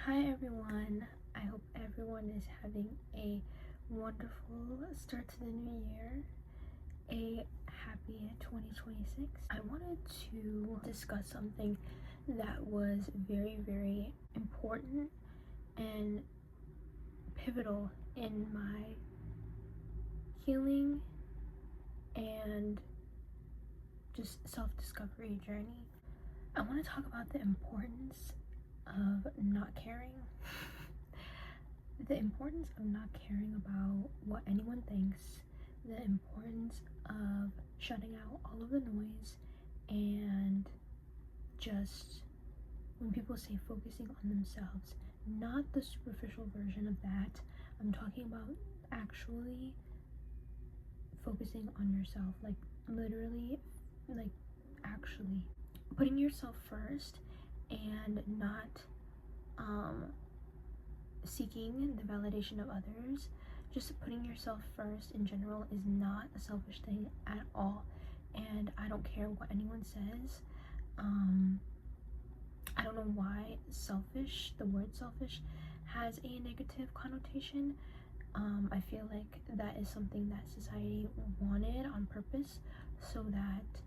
Hi everyone, I hope everyone is having a wonderful start to the new year, a happy 2026. I wanted to discuss something that was very important and pivotal in my healing and just self-discovery journey. I want to talk about the importance of not caring. The importance of not caring about what anyone thinks, the importance of shutting out all of the noise, and just when people say focusing on themselves, not the superficial version of that. I'm talking about actually focusing on yourself, like literally, like actually putting yourself first and not seeking the validation of others. Just putting yourself first in general is not a selfish thing at all, and I don't care what anyone says. I don't know why selfish, the word selfish, has a negative connotation. I feel like that is something that society wanted on purpose so that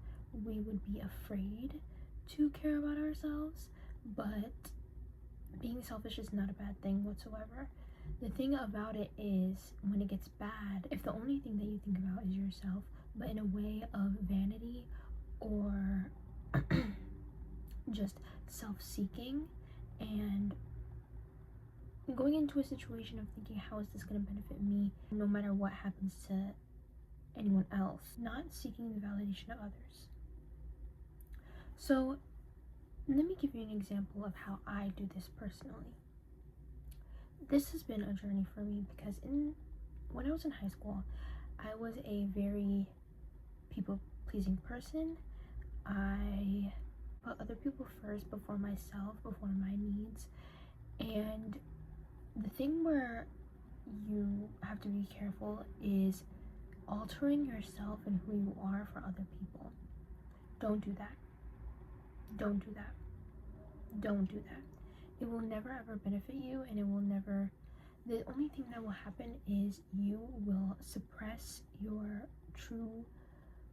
we would be afraid to care about ourselves, but being selfish is not a bad thing whatsoever. The thing about it is, when it gets bad, if the only thing that you think about is yourself, but in a way of vanity or just self-seeking and going into a situation of thinking, how is this going to benefit me no matter what happens to anyone else, not seeking the validation of others. So let me give you an example of how I do this personally. This has been a journey for me because when I was in high school, I was a very people-pleasing person. I put other people first before myself, before my needs. And the thing where you have to be careful is altering yourself and who you are for other people. Don't do that. Don't do that. Don't do that. It will never ever benefit you, and it will never, the only thing that will happen is you will suppress your true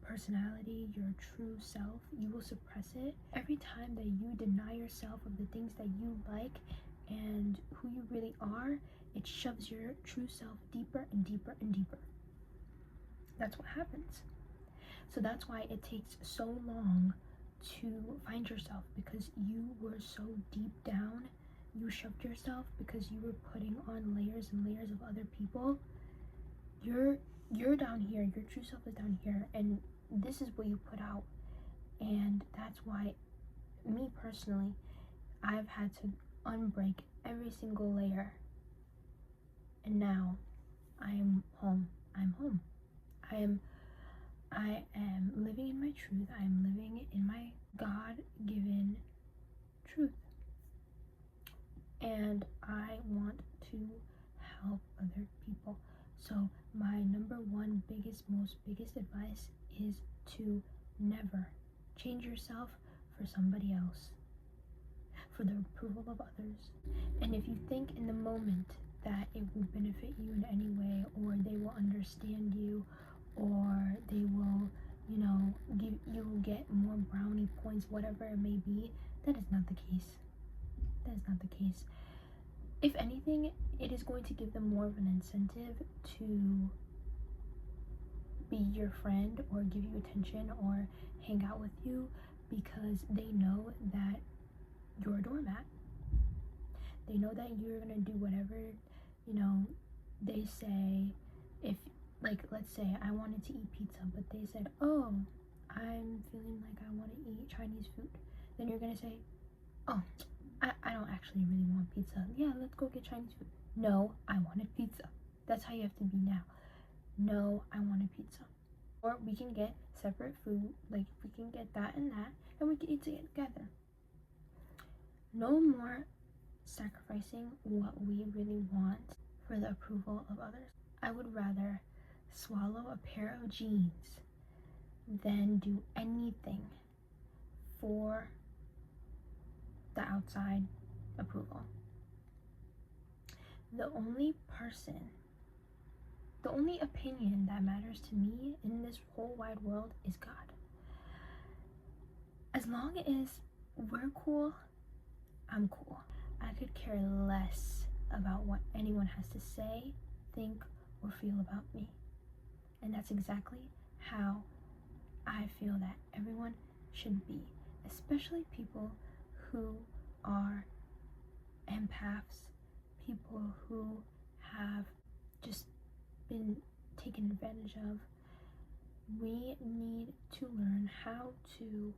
personality, your true self. You will suppress it. Every time that you deny yourself of the things that you like and who you really are, it shoves your true self deeper and deeper and deeper. That's what happens. So that's why it takes so long to find yourself, because you were so deep down, you shoved yourself because you were putting on layers and layers of other people. You're down here, your true self is down here, and this is what you put out. And that's why, me personally, I've had to unbreak every single layer, and now I am home. I am living in my truth. I am living in my God-given truth. And I want to help other people. So my number one biggest advice is to never change yourself for somebody else, for the approval of others. And if you think in the moment that it will benefit you in any way, or they will understand you, or they will, you will get more brownie points, whatever it may be, that is not the case. That is not the case. If anything, it is going to give them more of an incentive to be your friend or give you attention or hang out with you, because they know that you're a doormat. They know that you're gonna do whatever, they say. If, like, let's say I wanted to eat pizza, but they said, oh, I'm feeling like I want to eat Chinese food, then you're gonna say, oh, I don't actually really want pizza. Yeah, let's go get Chinese food. No, I wanted pizza. That's how you have to be now. No, I wanted pizza. Or we can get separate food, like we can get that, and we can eat it together. No more sacrificing what we really want for the approval of others. I would rather swallow a pair of jeans than do anything for the outside approval. the only opinion that matters to me in this whole wide world is God. As long as we're cool, I'm cool. I could care less about what anyone has to say, think, or feel about me. And that's exactly how I feel that everyone should be, especially people who are empaths, people who have just been taken advantage of. We need to learn how to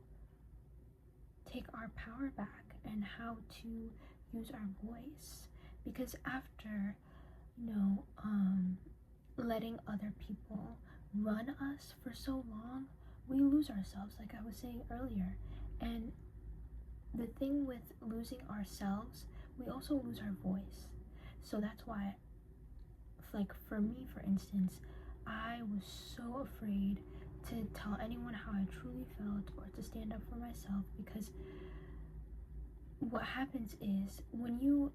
take our power back and how to use our voice, because after letting other people run us for so long, we lose ourselves, like I was saying earlier. And the thing with losing ourselves, we also lose our voice. So that's why, like, for me, for instance, I was so afraid to tell anyone how I truly felt or to stand up for myself, because what happens is when you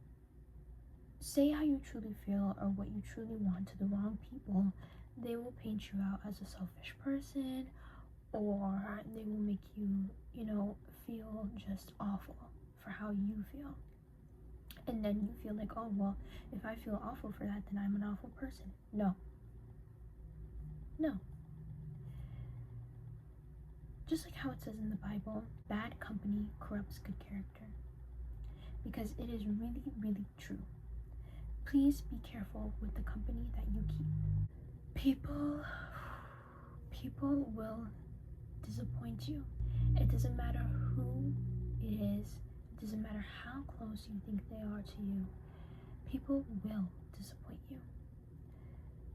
say how you truly feel or what you truly want to the wrong people, they will paint you out as a selfish person, or they will make you, feel just awful for how you feel. And then you feel like, oh, well, if I feel awful for that, then I'm an awful person. No. Just like how it says in the Bible, bad company corrupts good character. Because it is really, really true. Please be careful with the company that you keep. People will disappoint you. It doesn't matter who it is. It doesn't matter how close you think they are to you. People will disappoint you.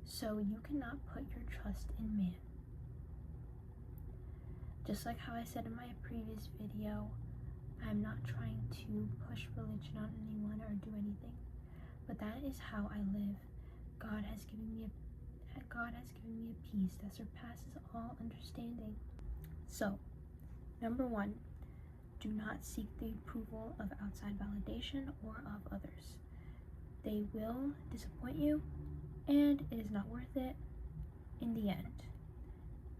So you cannot put your trust in man. Just like how I said in my previous video, I'm not trying to push religion on anyone or do anything, but that is how I live. God has given me a peace that surpasses all understanding. So, number 1, do not seek the approval of outside validation or of others. They will disappoint you, and it is not worth it in the end,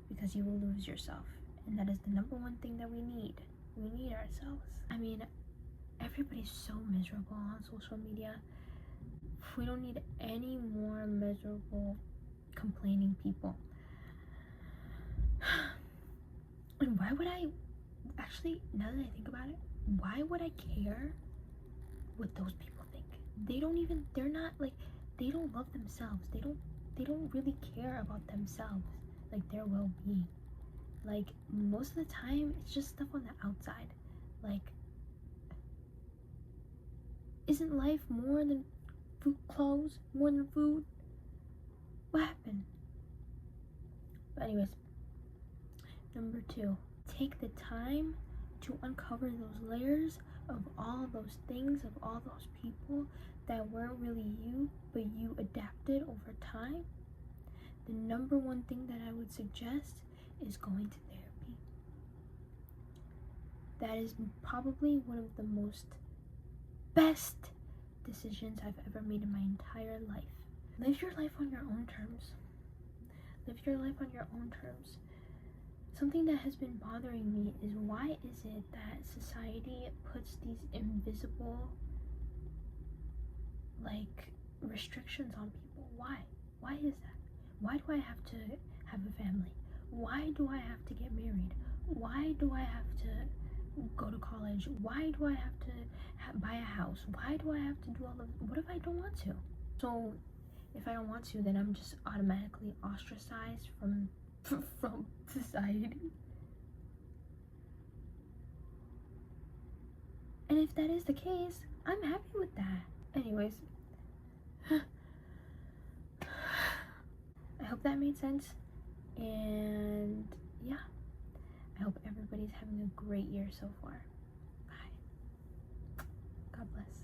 because you will lose yourself. And that is the number 1 thing that we need. We need ourselves. I mean, everybody's so miserable on social media. We don't need any more miserable, complaining people. And why would I, actually, now that I think about it, why would I care what those people think? They don't love themselves. They don't really care about themselves, like their well-being. Like, most of the time, it's just stuff on the outside. Like, isn't life more than clothes? More than food? What happened? But anyways, number 2, take the time to uncover those layers of all those things, of all those people that weren't really you, but you adapted over time. The number 1 thing that I would suggest is going to therapy. That is probably one of the best decisions I've ever made in my entire life. Live your life on your own terms. Something that has been bothering me is, why is it that society puts these invisible, restrictions on people? Why is that? Why do I have to have a family? Why do I have to get married? Why do I have to go to college? Why do I have to buy a house? Why do I have to do all of this? What if I don't want to? So if I don't want to, then I'm just automatically ostracized from society. And if that is the case, I'm happy with that. Anyways, I hope that made sense. And yeah, I hope everybody's having a great year so far. Bye. God bless.